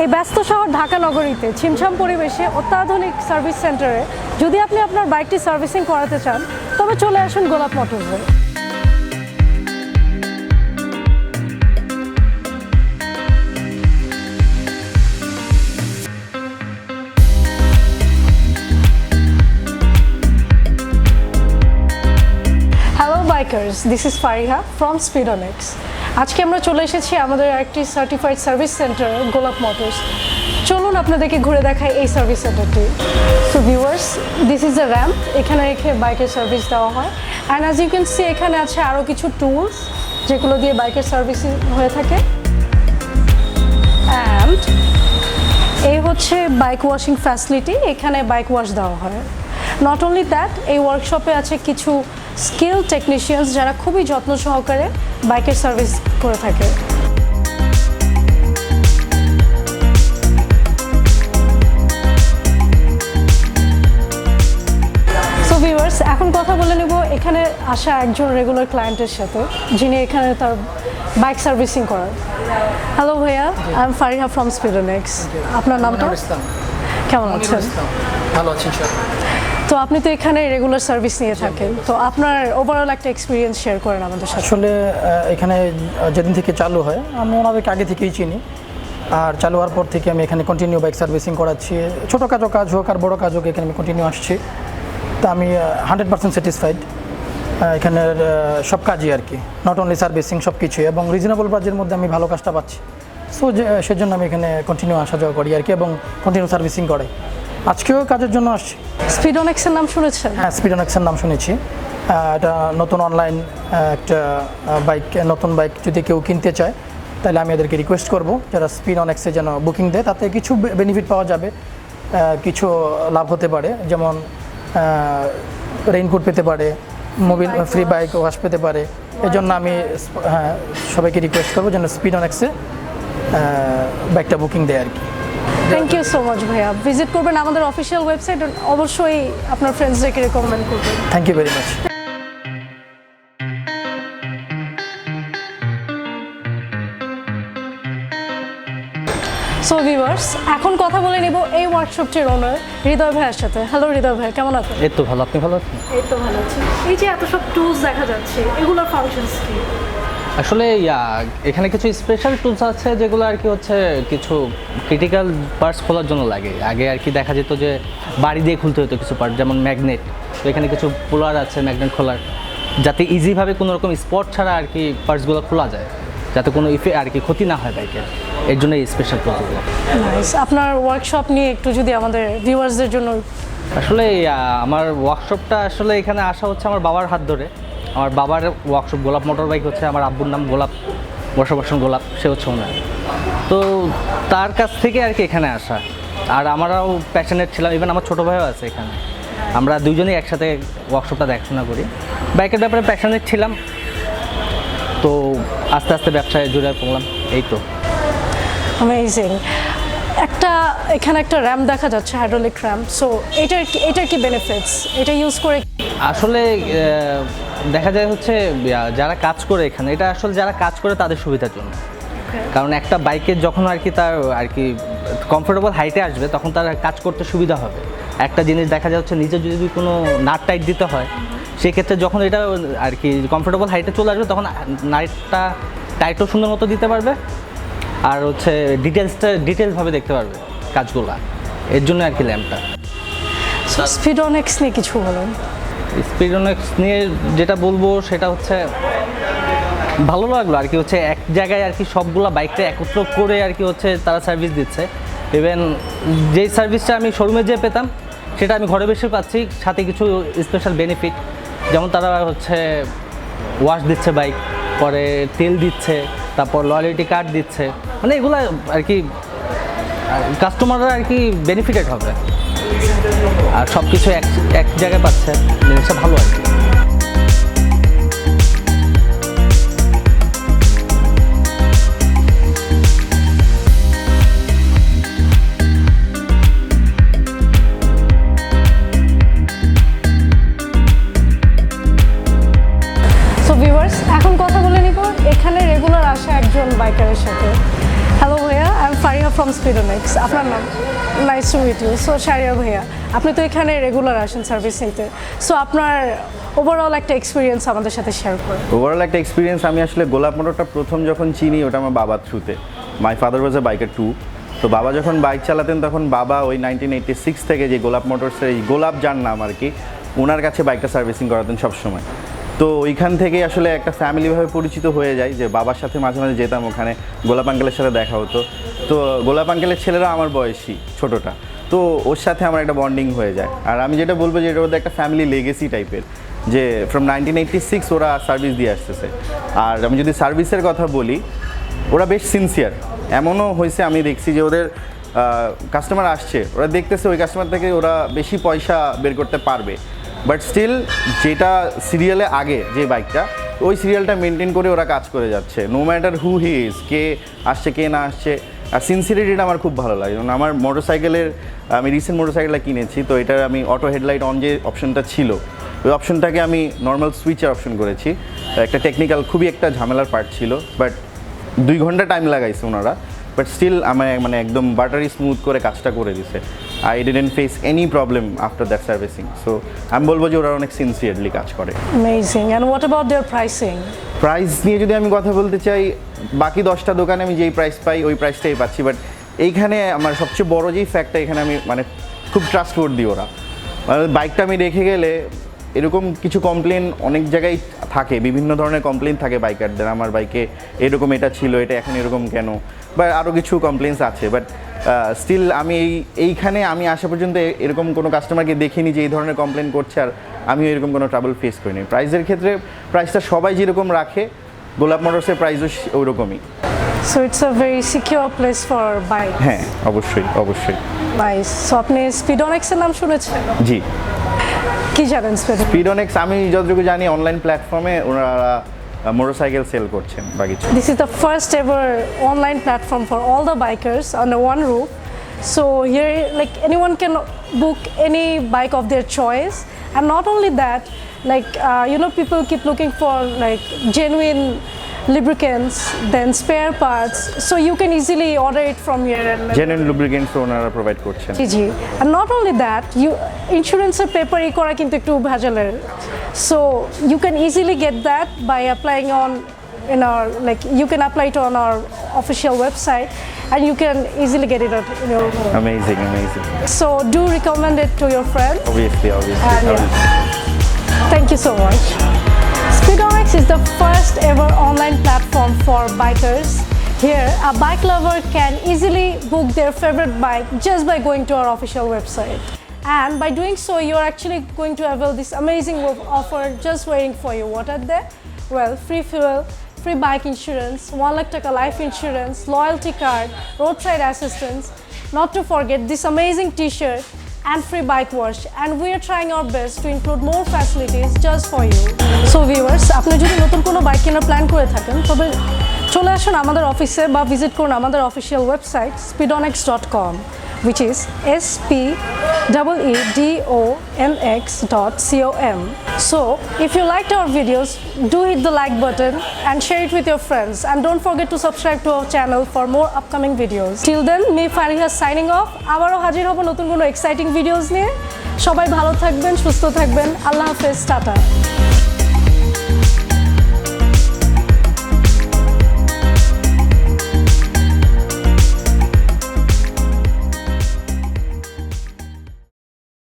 এই ব্যস্ত শহর ঢাকা নগরীতে ছিমছাম পরিবেশে অত্যাধুনিক সার্ভিস সেন্টারে যদি আপনি আপনার বাইকটি সার্ভিসিং করাতে চান তবে চলে আসুন গোলাপ মোটরসে। Hello bikers, this is Fariha from SpeedonX। আজকে আমরা চলে এসেছি আমাদের একটি certified service centre Golap Motors. চলুন আপনাদেরকে ঘুরে দেখাই এই সার্ভিস সেন্টারটি। So viewers, this is a ramp, এখানে রেখে বাইকের সার্ভিস দেওয়া হয়। And as you can see এখানে আছে আরও কিছু টুলস যেগুলো দিয়ে বাইকের সার্ভিসিং হয়ে থাকে। অ্যান্ড এই হচ্ছে বাইক ওয়াশিং ফ্যাসিলিটি, এখানে বাইক ওয়াশ দেওয়া হয়। নট অনলি দ্যাট, এই ওয়ার্কশপে আছে কিছু স্কিল টেকনিশিয়ানস যারা খুবই যত্ন সহকারে বাইকের সার্ভিস করে থাকে। সো ভিউয়ার্স, এখন কথা বলে নেব এখানে আসা একজন রেগুলার ক্লায়েন্টের সাথে, যিনি এখানে তার বাইক সার্ভিসিং করার। হ্যালো ভাইয়া, I am Fariha from SpeedonX। আপনার নামটা? কেমন আছেন? ভালো আছি স্যার। তো আপনি তো এখানে রেগুলার সার্ভিস নিয়ে থাকেন, তো আপনার ওভারঅল একটা এক্সপিরিয়েন্স শেয়ার করেন আমাদের সাথে। আসলে এখানে যেদিন থেকে চালু হয় আমি ওনাদেরকে আগে থেকেই চিনি, আর চালু হওয়ার পর থেকে আমি এখানে কন্টিনিউ বাইক সার্ভিসিং করাচ্ছি। ছোটো কাজ হোক আর বড়ো কাজ হোক, এখানে আমি কন্টিনিউ আসছি। তো আমি 100% স্যাটিসফাইড এখানের সব কাজই আর কি, নট অনলি সার্ভিসিং, সব কিছুই, এবং রিজনেবল প্রাইজের মধ্যে আমি ভালো কাজটা পাচ্ছি। সো সেজন্য আমি এখানে কন্টিনিউ আসা যাওয়া করি আর কি, এবং কন্টিনিউ সার্ভিসিং করাই। আজকেও কাজের জন্য আসছি। SpeedonX এর নাম শুনেছেন? হ্যাঁ, SpeedonX এর নাম শুনেছি। এটা নতুন অনলাইন একটা বাইক, নতুন বাইক যদি কেউ কিনতে চায় তাহলে আমি এদেরকে রিকোয়েস্ট করব যারা SpeedonX-এ যেন বুকিং দেয়, তাতে কিছু বেনিফিট পাওয়া যাবে, কিছু লাভ হতে পারে, যেমন রেইনকোট পেতে পারে, মোবিল ফ্রি বাইক ওয়াশ পেতে পারে। এই জন্য আমি সবাইকে রিকোয়েস্ট করবো যেন SpeedonX-এ বাইকটা বুকিং দেয় আর কি। থ্যাংক ইউ সো মাচ ভাইয়া। ভিজিট করবেন আমাদের অফিসিয়াল ওয়েবসাইট, অবশ্যই আপনার ফ্রেন্ডসদেরকে রেকমেন্ড করবেন। Thank you very much. So viewers, এখন কথা বলে নেব এই ওয়ার্কশপটির ওনার হৃদয় ভাইয়ের সাথে। হ্যালো হৃদয় ভাই, কেমন আছেন? এই তো ভালো, আপনি ভালো আছেন? এই তো ভালো আছি। এই যে এত সব টুলস দেখা যাচ্ছে, এগুলোর ফাংশনস কি? আসলে এখানে কিছু স্পেশাল টুলস আছে যেগুলো আর কি হচ্ছে কিছু ক্রিটিক্যাল পার্টস খোলার জন্য লাগে। আগে আর কি দেখা যেত যে বাড়ি দিয়ে খুলতে হতো কিছু পার্ট, যেমন ম্যাগনেট। তো এখানে কিছু পুলার আছে ম্যাগনেট খোলার, যাতে ইজিভাবে কোনো রকম স্পট ছাড়া আর কি পার্টসগুলো খোলা যায়, যাতে কোনো আর কি ক্ষতি না হয় বাইকের। এর জন্য এই স্পেশাল টুলসগুলো। নাইস। আপনার ওয়ার্কশপ নিয়ে একটু যদি আমাদের ভিউয়ার্সদের জন্য। আসলে আমার ওয়ার্কশপটা আসলে এখানে আসা হচ্ছে আমার বাবার হাত ধরে। আমার বাবার ওয়ার্কশপ গোলাপ মোটর বাইক হচ্ছে, আমার আব্বুর নাম গোলাপ, বর্ষবর্ষণ গোলাপ, সে হচ্ছে ওনার। তো তার কাছ থেকে আর কি এখানে আসা। আর আমরাও প্যাশনেট ছিলাম, ইভেন আমার ছোটো ভাইও আছে এখানে। আমরা দুজনেই একসাথে ওয়ার্কশপটা দেখাশোনা করি, বাইকের ব্যাপারে প্যাশনেট ছিলাম। তো আস্তে আস্তে ব্যবসায় জুড়ে পড়লাম, এই তো। অ্যামেজিং। এখানে একটা র্যাম্প দেখা যাচ্ছে, হাইড্রোলিক র্যাম্প। সো এটার কি বেনিফিটস, এটা ইউজ করে? আসলে দেখা যায় হচ্ছে যারা কাজ করে এখানে, এটা আসলে যারা কাজ করে তাদের সুবিধার জন্য। কারণ একটা বাইকের যখন আর কি তার আর কি কমফোর্টেবল হাইটে আসবে, তখন তার কাজ করতে সুবিধা হবে। একটা জিনিস দেখা যায় হচ্ছে নিচে যদি কোনো নাট টাইট দিতে হয়, সেক্ষেত্রে যখন এটা আর কি কমফোর্টেবল হাইটে চলে আসবে, তখন নাইটটা টাইটও সুন্দর মতো দিতে পারবে, আর হচ্ছে ডিটেলসভাবে দেখতে পারবে কাজগুলো। এর জন্য আর কি ল্যাম্পটা। SpeedonX নিয়ে কিছু বলেন। SpeedonX নিয়ে যেটা বলবো সেটা হচ্ছে ভালো লাগলো আর কি হচ্ছে এক জায়গায় আর কি সবগুলা বাইকটা একত্র করে আর কি হচ্ছে তারা সার্ভিস দিচ্ছে। ইভেন যেই সার্ভিসটা আমি শোরুমে যেয়ে পেতাম, সেটা আমি ঘরে বসে পাচ্ছি, সাথে কিছু স্পেশাল বেনিফিট, যেমন তারা হচ্ছে ওয়াশ দিচ্ছে বাইক, পরে তেল দিচ্ছে, তারপর লয়ালিটি কার্ড দিচ্ছে। মানে এগুলো আর কি কাস্টমাররা আর কি বেনিফিটেড হবে, আর সব কিছু এক জায়গায় পাচ্ছে, জিনিসটা ভালো আর কি। সো ভিউয়ার্স, এখন কথা বলে নিব এখানে রেগুলার আসা একজন বাইকারের সাথে। হ্যালো ভাইয়া, I am Fariha Fariha from SpeedonX। আপনার নাম? Nice to meet you. So Shariya ভাইয়া, আপনি তো এখানে রেগুলার আসেন সার্ভিস নিতে, সো আপনার ওভারঅল একটা এক্সপিরিয়েন্স আমাদের সাথে শেয়ার করেন। ওভারঅল একটা এক্সপিরিয়েন্স, আমি আসলে গোলাপ মোটরটা প্রথম যখন চিনি ওটা আমার বাবার থ্রুতে। My father was a biker too. তো বাবা যখন বাইক চালাতেন তখন বাবা ওই 1986 থেকে যে গোলাপ মোটরসের এই গোলাপ যার নাম আর কি, ওনার কাছে বাইকটা সার্ভিসিং করাতেন সবসময়। তো ওইখান থেকে আসলে একটা ফ্যামিলিভাবে পরিচিত হয়ে যায়, যে বাবার সাথে মাঝে মাঝে যেতাম ওখানে, গোলাপ আঙ্কেলের সাথে দেখা হতো। তো গোলাপ আঙ্কেলের ছেলেরা আমার বয়সী, ছোটোটা, তো ওর সাথে আমার একটা বন্ডিং হয়ে যায়। আর আমি যেটা বলবো যে এটার মধ্যে একটা ফ্যামিলি লেগেসি টাইপের, যে ফ্রম 1986 ওরা সার্ভিস দিয়ে আসতেছে। আর আমি যদি সার্ভিসের কথা বলি, ওরা বেশ সিনসিয়ার। এমনও হয়েছে আমি দেখছি যে ওদের কাস্টমার আসছে, ওরা দেখতেছে ওই কাস্টমার থেকে ওরা বেশি পয়সা বের করতে পারবে, বাট স্টিল যেটা সিরিয়ালে আগে যে বাইকটা, ওই সিরিয়ালটা মেনটেন করে ওরা কাজ করে যাচ্ছে, no matter who he is, কে আসছে কে না আসছে। আর সিনসিয়ারিটিটা আমার খুব ভালো লাগে। যেমন আমার মোটরসাইকেলের, আমি রিসেন্ট মোটরসাইকেলটা কিনেছি, তো এটার আমি অটো হেডলাইট অন যে অপশনটা ছিল, ওই অপশনটাকে আমি নর্মাল সুইচের অপশন করেছি। একটা টেকনিক্যাল খুবই একটা ঝামেলার পার্ট ছিল, বাট 2 ঘন্টা টাইম লাগাইছে ওনারা, বাট স্টিল আমার মানে একদম বাটারি স্মুথ করে কাজটা করে দিছে। I didn't face any problem after that servicing. So আমি বলবো যে ওরা অনেক সিনসিয়ারলি কাজ করে। Amazing. And what about their pricing? Price নিয়ে যদি আমি কথা বলতে চাই, বাকি 10টা দোকানে আমি যেই প্রাইস পাই ওই প্রাইসটাই পাচ্ছি, বাট এইখানে আমার সবচেয়ে বড় যেই ফ্যাক্টটা, এখানে আমি মানে খুব ট্রাস্টওয়ার্দি ওরা। মানে বাইকটা আমি রেখে গেলে এরকম কিছু কমপ্লেন অনেক জায়গায় থাকে, বিভিন্ন ধরনের কমপ্লেন থাকে বাইকারদের, আমার বাইকে এরকম এটা ছিল, এটা এখন এরকম কেন, বা আরও কিছু কমপ্লেন্স আছে। বাট স্টিল আমি এইখানে আমি আসা পর্যন্ত এরকম কোনো কাস্টমারকে দেখিনি যে এই ধরনের কমপ্লেন করছে, আর আমিও এরকম কোনো ট্রাবল ফেস করিনি। প্রাইসের ক্ষেত্রে প্রাইসটা সবাই যেরকম রাখে, গোলাপ মোটরসের প্রাইসও ওইরকমই। So it's a very secure place for bike. হ্যাঁ, অবশ্যই অবশ্যই। নাইস। সো আপনি SpeedonX এর নাম শুনেছেন? জি। কি জানেন SpeedonX? আমি যতটুকু জানি অনলাইন প্ল্যাটফর্মে ওনারা মোটরসাইকেল সেল করছেন বা কিছু। This is the first ever online platform for all the bikers under one roof. So here, like anyone can book any bike of their choice, and not only that, like people keep looking for like genuine lubricants, then spare parts, so you can easily order it from here. And genuine lubricants ওনারা provide করছেন। জি। And not only that, you insurance paper করা কিন্তু একটু ভেজালের, so you can easily get that by applying on in our, like you can apply it on our official website, and you can easily get it at your home. Amazing. So do recommend it to your friends. Obviously. And thank you so much. SpeedonX is the first ever online platform for bikers. Here, a bike lover can easily book their favorite bike just by going to our official website. And by doing so, you're actually going to avail this amazing offer just waiting for you. What are they? Well, free fuel, free bike insurance, 1 lakh taka life insurance, loyalty card, roadside assistance, not to forget this amazing t-shirt and free bike wash. And we are trying our best to include more facilities just for you. So viewers, আপনি যদি notun kono bike কেনার plan করে থাকেন, তবে চলে আসুন আমাদের অফিসে বা ভিজিট করুন আমাদের official website speedonx.com, which is speedonx.com. So if you liked our videos, do hit the like button and share it with your friends, and don't forget to subscribe to our channel for more upcoming videos. Till then, me Fariha signing off. আবারও হাজির হব নতুন কোনো exciting videos নিয়ে। সবাই ভালো থাকবেন, সুস্থ থাকবেন। আল্লাহ হাফেজ, টাটা।